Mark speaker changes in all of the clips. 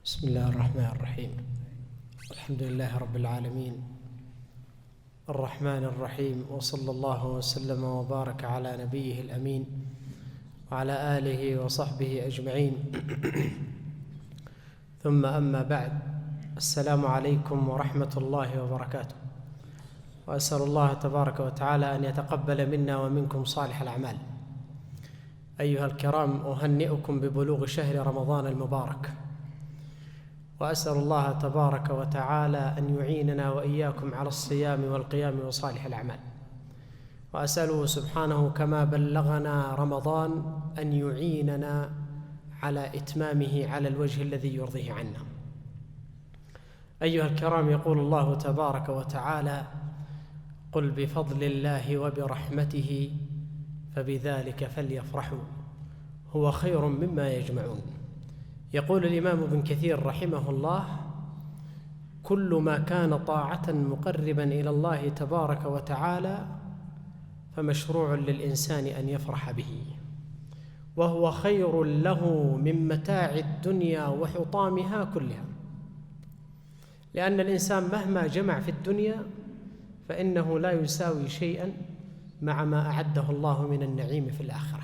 Speaker 1: بسم الله الرحمن الرحيم. الحمد لله رب العالمين الرحمن الرحيم، وصلى الله وسلم وبارك على نبيه الأمين وعلى آله وصحبه أجمعين. ثم أما بعد، السلام عليكم ورحمة الله وبركاته، وأسأل الله تبارك وتعالى أن يتقبل منا ومنكم صالح الأعمال. أيها الكرام، أهنئكم ببلوغ شهر رمضان المبارك، وأسأل الله تبارك وتعالى أن يعيننا وإياكم على الصيام والقيام وصالح الأعمال، وأسأله سبحانه كما بلغنا رمضان أن يعيننا على إتمامه على الوجه الذي يرضيه عنا. أيها الكرام، يقول الله تبارك وتعالى: قل بفضل الله وبرحمته فبذلك فليفرحوا هو خير مما يجمعون. يقول الإمام ابن كثير رحمه الله: كل ما كان طاعة مقربا إلى الله تبارك وتعالى فمشروع للإنسان أن يفرح به، وهو خير له من متاع الدنيا وحطامها كلها، لأن الإنسان مهما جمع في الدنيا فإنه لا يساوي شيئا مع ما أعده الله من النعيم في الآخرة.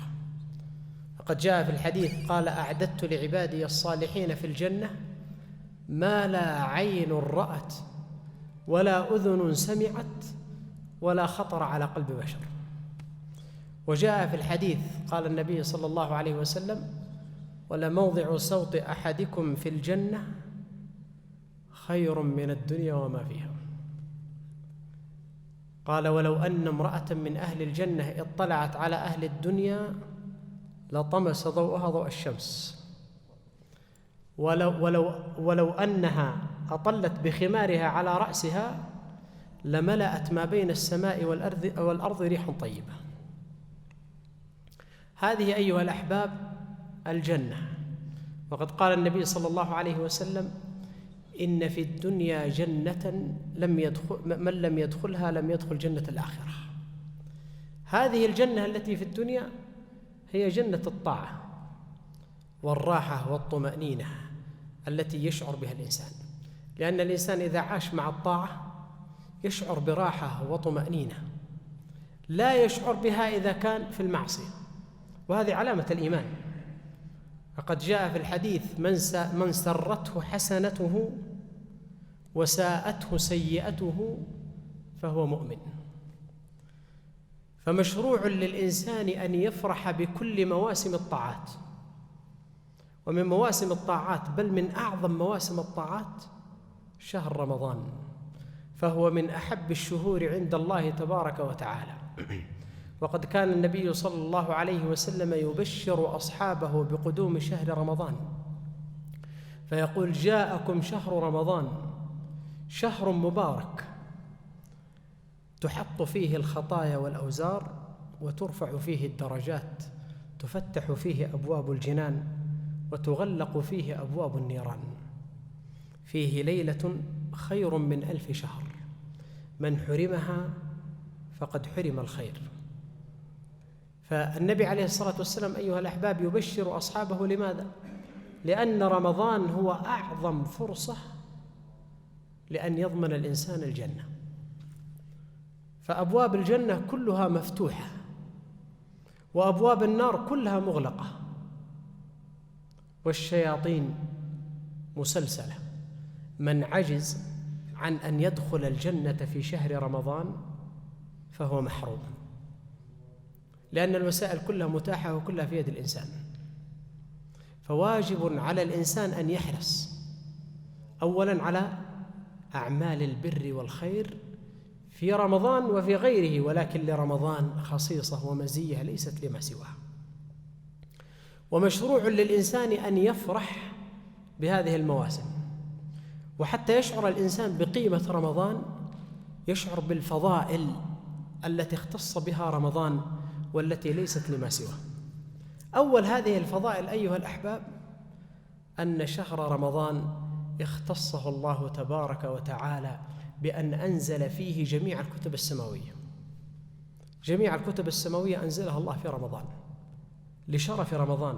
Speaker 1: فقد جاء في الحديث: قال: أعددت لعبادي الصالحين في الجنة ما لا عين رأت ولا أذن سمعت ولا خطر على قلب بشر. وجاء في الحديث قال النبي صلى الله عليه وسلم: ولموضع صوت أحدكم في الجنة خير من الدنيا وما فيها. قال: ولو أن امرأة من أهل الجنة اطلعت على أهل الدنيا لطمس ضوءها ضوء الشمس، ولو أنها أطلت بخمارها على رأسها لملأت ما بين السماء والأرض ريح طيبة. هذه أيها الأحباب الجنة. وقد قال النبي صلى الله عليه وسلم: إن في الدنيا جنة من لم يدخلها لم يدخل جنة الآخرة. هذه الجنة التي في الدنيا هي جنة الطاعة والراحة والطمأنينة التي يشعر بها الإنسان، لأن الإنسان إذا عاش مع الطاعة يشعر براحة وطمأنينة لا يشعر بها إذا كان في المعصية، وهذه علامة الإيمان. فقد جاء في الحديث: من سرته حسنته وساءته سيئته فهو مؤمن. فمشروع للإنسان أن يفرح بكل مواسم الطاعات، ومن مواسم الطاعات بل من أعظم مواسم الطاعات شهر رمضان، فهو من أحب الشهور عند الله تبارك وتعالى. وقد كان النبي صلى الله عليه وسلم يبشر أصحابه بقدوم شهر رمضان فيقول: جاءكم شهر رمضان شهر مبارك تحط فيه الخطايا والأوزار وترفع فيه الدرجات، تفتح فيه أبواب الجنان وتغلق فيه أبواب النيران، فيه ليلة خير من 1000 شهر، من حرمها فقد حرم الخير. فالنبي عليه الصلاة والسلام أيها الأحباب يبشر أصحابه. لماذا؟ لأن رمضان هو أعظم فرصة لأن يضمن الإنسان الجنة، فأبواب الجنة كلها مفتوحة وأبواب النار كلها مغلقة والشياطين مسلسلة. من عجز عن أن يدخل الجنة في شهر رمضان فهو محروم، لأن الوسائل كلها متاحة وكلها في يد الإنسان. فواجب على الإنسان أن يحرص أولاً على أعمال البر والخير في رمضان وفي غيره، ولكن لرمضان خصيصة ومزية ليست لما سواه. ومشروع للإنسان أن يفرح بهذه المواسم، وحتى يشعر الإنسان بقيمة رمضان يشعر بالفضائل التي اختص بها رمضان والتي ليست لما سواه. أول هذه الفضائل أيها الأحباب أن شهر رمضان اختصه الله تبارك وتعالى بأن أنزل فيه جميع الكتب السماوية. جميع الكتب السماوية أنزلها الله في رمضان لشرف رمضان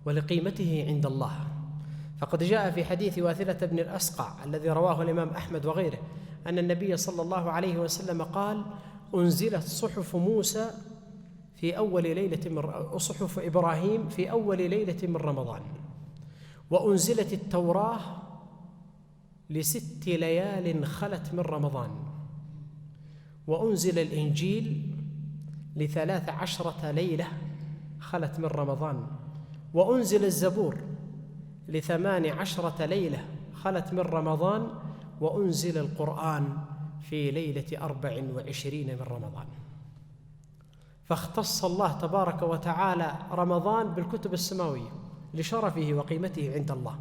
Speaker 1: ولقيمته عند الله. فقد جاء في حديث واثلة بن الأسقع الذي رواه الإمام أحمد وغيره أن النبي صلى الله عليه وسلم قال: أنزلت صحف موسى في أول ليلة صحف إبراهيم في أول ليلة من رمضان، وأنزلت التوراة ل6 ليال خلت من رمضان، وأنزل الإنجيل ل13 ليلة خلت من رمضان، وأنزل الزبور ل18 ليلة خلت من رمضان، وأنزل القرآن في ليلة 24 من رمضان. فاختص الله تبارك وتعالى رمضان بالكتب السماوية لشرفه وقيمته عند الله،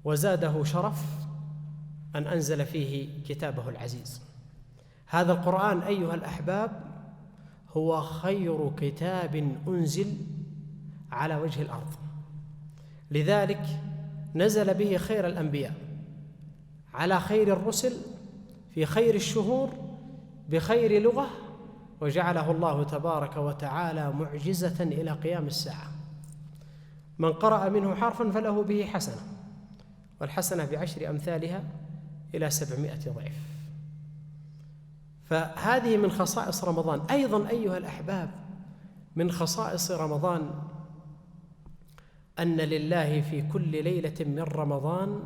Speaker 1: وزاده شرف أن أنزل فيه كتابه العزيز. هذا القرآن أيها الأحباب هو خير كتاب أنزل على وجه الأرض، لذلك نزل به خير الأنبياء على خير الرسل في خير الشهور بخير لغة، وجعله الله تبارك وتعالى معجزة إلى قيام الساعة. من قرأ منه حرفا فله به حسنة، والحسنة ب10 أمثالها إلى 700 ضعف. فهذه من خصائص رمضان. أيضا أيها الأحباب من خصائص رمضان أن لله في كل ليلة من رمضان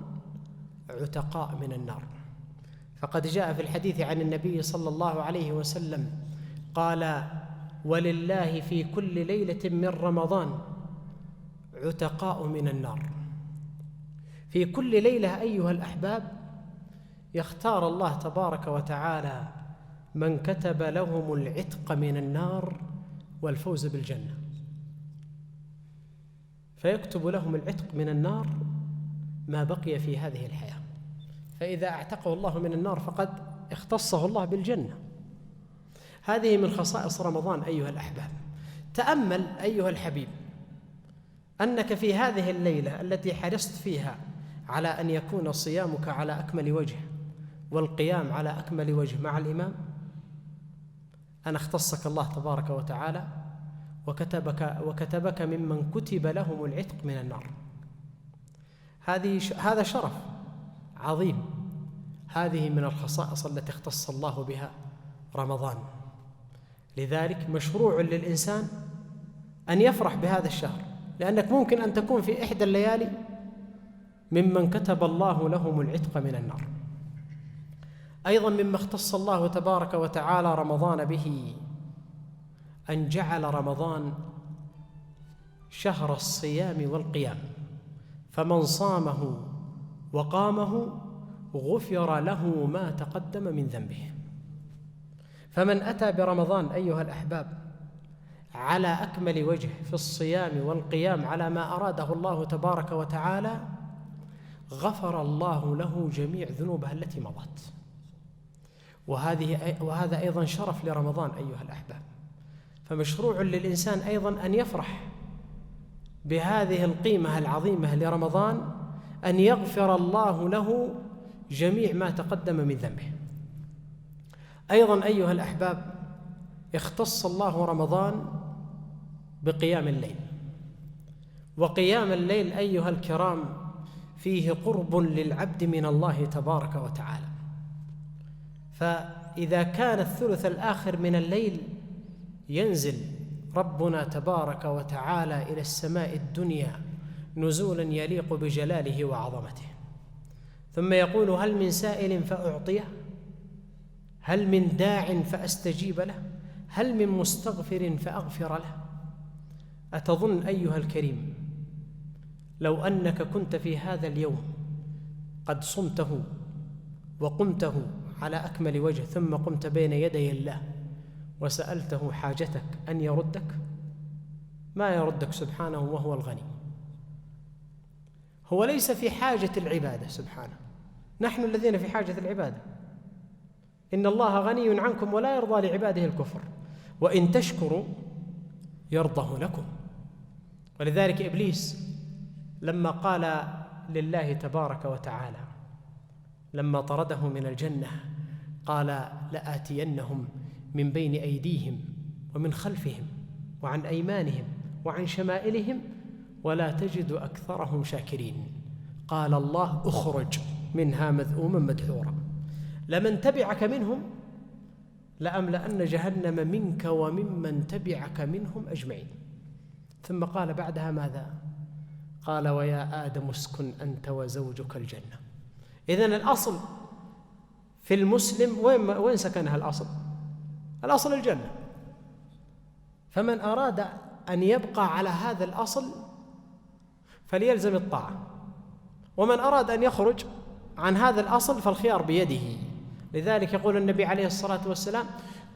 Speaker 1: عتقاء من النار. فقد جاء في الحديث عن النبي صلى الله عليه وسلم قال: ولله في كل ليلة من رمضان عتقاء من النار. في كل ليلة أيها الأحباب يختار الله تبارك وتعالى من كتب لهم العتق من النار والفوز بالجنة، فيكتب لهم العتق من النار ما بقي في هذه الحياة، فإذا اعتقه الله من النار فقد اختصه الله بالجنة. هذه من خصائص رمضان أيها الأحباب. تأمل أيها الحبيب أنك في هذه الليلة التي حرصت فيها على أن يكون صيامك على أكمل وجه والقيام على أكمل وجه مع الإمام، أن اختصك الله تبارك وتعالى وكتبك ممن كتب لهم العتق من النار. هذا شرف عظيم. هذه من الخصائص التي اختص الله بها رمضان. لذلك مشروع للإنسان أن يفرح بهذا الشهر، لأنك ممكن أن تكون في إحدى الليالي ممن كتب الله لهم العتق من النار. أيضا مما اختص الله تبارك وتعالى رمضان به أن جعل رمضان شهر الصيام والقيام، فمن صامه وقامه غفر له ما تقدم من ذنبه. فمن أتى برمضان أيها الأحباب على أكمل وجه في الصيام والقيام على ما أراده الله تبارك وتعالى غفر الله له جميع ذنوبه التي مضت. وهذا أيضا شرف لرمضان أيها الأحباب. فمشروع للإنسان أيضا أن يفرح بهذه القيمة العظيمة لرمضان، أن يغفر الله له جميع ما تقدم من ذنبه. أيضا أيها الأحباب اختص الله رمضان بقيام الليل. وقيام الليل أيها الكرام فيه قرب للعبد من الله تبارك وتعالى. فإذا كان الثلث الآخر من الليل ينزل ربنا تبارك وتعالى إلى السماء الدنيا نزولا يليق بجلاله وعظمته، ثم يقول: هل من سائل فأعطيه، هل من داع فأستجيب له، هل من مستغفر فأغفر له. أتظن أيها الكريم لو أنك كنت في هذا اليوم قد صمته وقمته على أكمل وجه، ثم قمت بين يدي الله وسألته حاجتك أن يردك؟ ما يردك سبحانه وهو الغني. هو ليس في حاجة العبادة سبحانه، نحن الذين في حاجة العبادة. إن الله غني عنكم ولا يرضى لعباده الكفر وإن تشكروا يرضه لكم. ولذلك إبليس لما قال لله تبارك وتعالى لما طرده من الجنة قال: لآتينهم من بين أيديهم ومن خلفهم وعن أيمانهم وعن شمائلهم ولا تجد أكثرهم شاكرين. قال الله اخرج منها مذءوما مدحورا لمن تبعك منهم لأملأن جهنم منك وممن تبعك منهم أجمعين. ثم قال بعدها ماذا؟ قال ويا آدم اسكن أنت وزوجك الجنة. إذن الأصل في المسلم وين سكنها الأصل؟ الأصل الجنة. فمن أراد أن يبقى على هذا الأصل فليلزم الطاعة، ومن أراد أن يخرج عن هذا الأصل فالخيار بيده. لذلك يقول النبي عليه الصلاة والسلام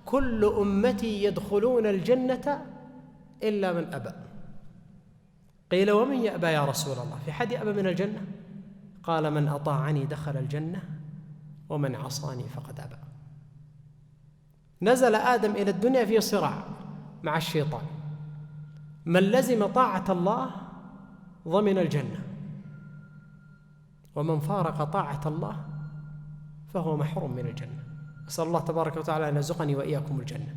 Speaker 1: كل أمتي يدخلون الجنة إلا من أبى. قيل ومن يأبى يا رسول الله؟ في حد يأبى من الجنة؟ قال من أطاعني دخل الجنة ومن عصاني فقد أبى. نزل آدم إلى الدنيا في صراع مع الشيطان، من لزم طاعة الله ضمن الجنة، ومن فارق طاعة الله فهو محروم من الجنة. أسأل الله تبارك وتعالى أن يرزقني وإياكم الجنة.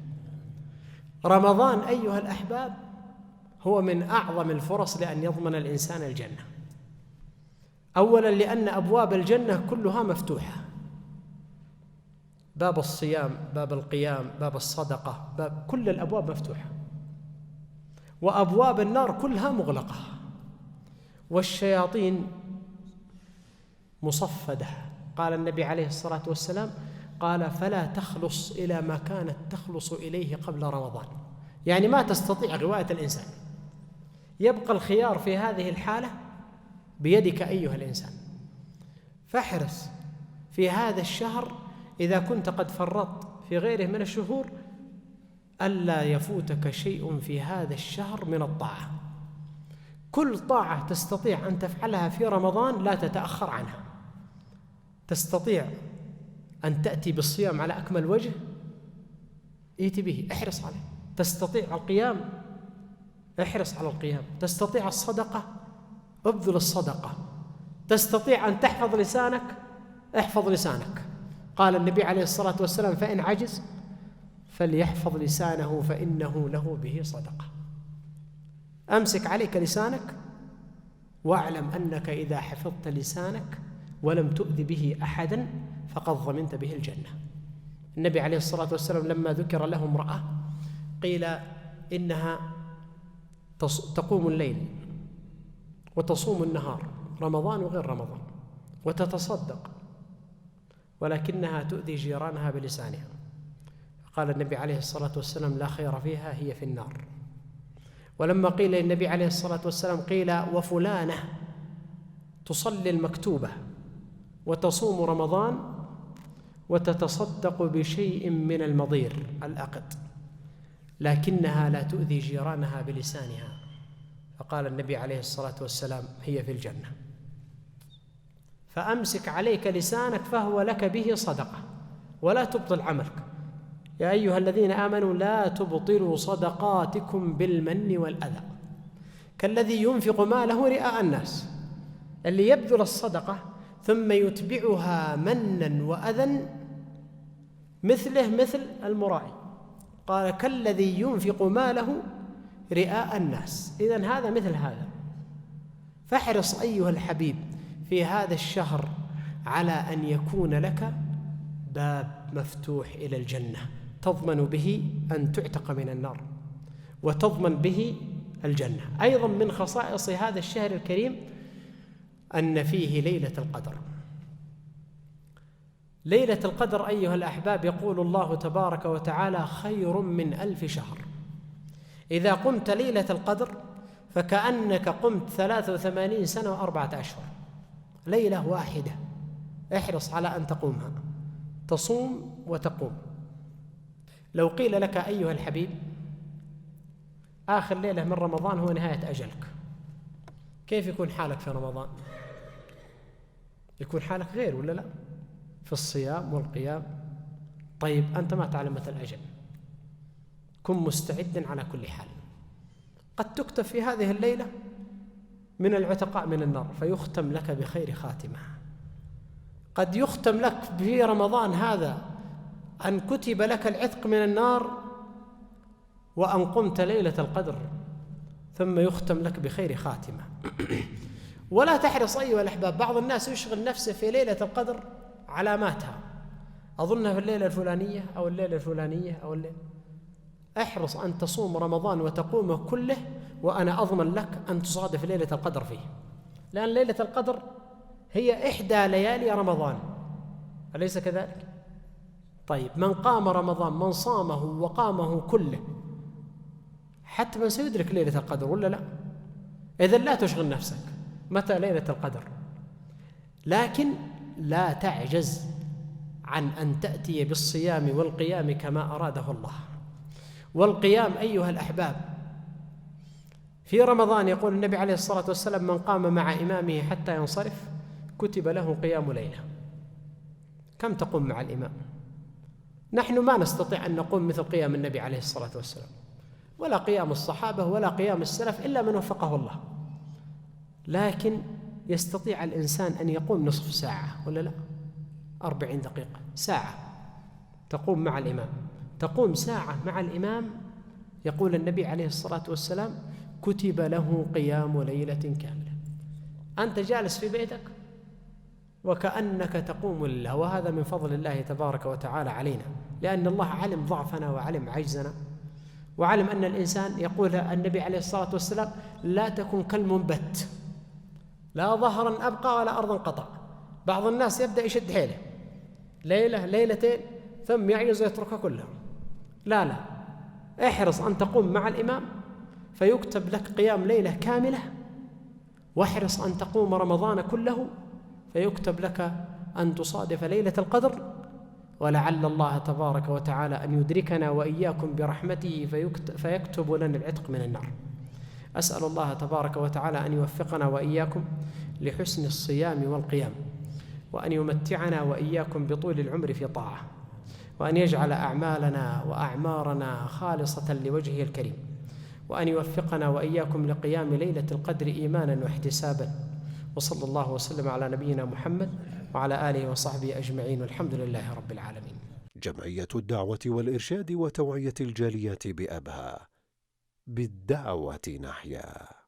Speaker 1: رمضان أيها الأحباب هو من أعظم الفرص لأن يضمن الإنسان الجنة. أولا لأن أبواب الجنة كلها مفتوحة، باب الصيام، باب القيام، باب الصدقة، باب كل الأبواب مفتوحة، وأبواب النار كلها مغلقة، والشياطين مصفدة. قال النبي عليه الصلاة والسلام قال فلا تخلص إلى ما كانت تخلص إليه قبل رمضان، يعني ما تستطيع غواية الإنسان. يبقى الخيار في هذه الحالة بيدك أيها الإنسان، فاحرص في هذا الشهر إذا كنت قد فرطت في غيره من الشهور ألا يفوتك شيء في هذا الشهر من الطاعة. كل طاعة تستطيع أن تفعلها في رمضان لا تتأخر عنها. تستطيع أن تأتي بالصيام على أكمل وجه، ائت به، احرص عليه. تستطيع القيام، احرص على القيام. تستطيع الصدقة، ابذل الصدقة. تستطيع أن تحفظ لسانك، احفظ لسانك. قال النبي عليه الصلاة والسلام فإن عجز فليحفظ لسانه فإنه له به صدقة. أمسك عليك لسانك، واعلم أنك إذا حفظت لسانك ولم تؤذي به أحدا فقد ضمنت به الجنة. النبي عليه الصلاة والسلام لما ذكر له امرأة قيل إنها تقوم الليل وتصوم النهار، رمضان وغير رمضان، وتتصدق، ولكنها تؤذي جيرانها بلسانها. قال النبي عليه الصلاة والسلام لا خير فيها، هي في النار. ولما قيل للنبي عليه الصلاة والسلام قيل وفلانة تصلي المكتوبة وتصوم رمضان وتتصدق بشيء من المضير الأقد لكنها لا تؤذي جيرانها بلسانها، فقال النبي عليه الصلاة والسلام هي في الجنة. فأمسك عليك لسانك فهو لك به صدقة، ولا تبطل عملك. يا أيها الذين آمنوا لا تبطلوا صدقاتكم بالمن والأذى كالذي ينفق ماله رئاء الناس. اللي يبذل الصدقة ثم يتبعها منا وأذى مثله مثل المرائي، قال كالذي ينفق ماله رئاء الناس. إذن هذا مثل هذا. فاحرص أيها الحبيب في هذا الشهر على أن يكون لك باب مفتوح إلى الجنة تضمن به أن تعتق من النار وتضمن به الجنة. أيضا من خصائص هذا الشهر الكريم أن فيه ليلة القدر. ليلة القدر أيها الأحباب يقول الله تبارك وتعالى خير من 1000 شهر. إذا قمت ليلة القدر فكأنك قمت 83 سنة و4 أشهر، ليلة واحدة. احرص على أن تقومها، تصوم وتقوم. لو قيل لك أيها الحبيب آخر ليلة من رمضان هو نهاية أجلك، كيف يكون حالك في رمضان؟ يكون حالك غير ولا لا؟ في الصيام والقيام. طيب أنت ما تعلم متى الأجل، كن مستعدا على كل حال. قد تكتب في هذه الليلة من العتقاء من النار فيختم لك بخير خاتمة. قد يختم لك في رمضان هذا أن كتب لك العتق من النار وأن قمت ليلة القدر ثم يختم لك بخير خاتمة. ولا تحرص أيها الأحباب. بعض الناس يشغل نفسه في ليلة القدر علاماتها، أظنها في الليلة الفلانية أو الليلة الفلانية أو الليلة. احرص أن تصوم رمضان وتقومه كله، وأنا أضمن لك أن تصادف ليلة القدر فيه، لأن ليلة القدر هي إحدى ليالي رمضان، أليس كذلك؟ طيب، من قام رمضان، من صامه وقامه كله، حتما سيدرك ليلة القدر ولا لا؟ إذن لا تشغل نفسك متى ليلة القدر، لكن لا تعجز عن أن تأتي بالصيام والقيام كما أراده الله. والقيام أيها الأحباب في رمضان، يقول النبي عليه الصلاة والسلام: من قام مع إمامه حتى ينصرف كتب له قيام ليلة. كم تقوم مع الإمام؟ نحن ما نستطيع أن نقوم مثل قيام النبي عليه الصلاة والسلام، ولا قيام الصحابة ولا قيام السلف إلا من وفقه الله، لكن يستطيع الإنسان أن يقوم نصف ساعة ولا لا، 40 دقيقة، ساعة تقوم مع الإمام، تقوم ساعة مع الإمام. يقول النبي عليه الصلاة والسلام: كتب له قيام ليلة كاملة. أنت جالس في بيتك وكأنك تقوم لله، وهذا من فضل الله تبارك وتعالى علينا، لأن الله علم ضعفنا وعلم عجزنا، وعلم أن الإنسان، يقول النبي عليه الصلاة والسلام: لا تكن كالمنبت، لا ظهرا أبقى ولا أرضا قطع. بعض الناس يبدأ يشد حيله ليلة ليلتين ثم يعجز ويتركها كلها. لا، احرص أن تقوم مع الإمام فيكتب لك قيام ليلة كاملة، واحرص أن تقوم رمضان كله فيكتب لك أن تصادف ليلة القدر، ولعل الله تبارك وتعالى أن يدركنا وإياكم برحمته فيكتب لنا العتق من النار. أسأل الله تبارك وتعالى أن يوفقنا وإياكم لحسن الصيام والقيام، وأن يمتعنا وإياكم بطول العمر في طاعة، وأن يجعل أعمالنا وأعمارنا خالصة لوجهه الكريم، وأن يوفقنا وإياكم لقيام ليلة القدر إيمانا واحتسابا. وصلى الله وسلم على نبينا محمد وعلى آله وصحبه أجمعين، والحمد لله رب العالمين.
Speaker 2: جمعية الدعوة والإرشاد وتوعية الجاليات بأبها، بالدعوة نحيا.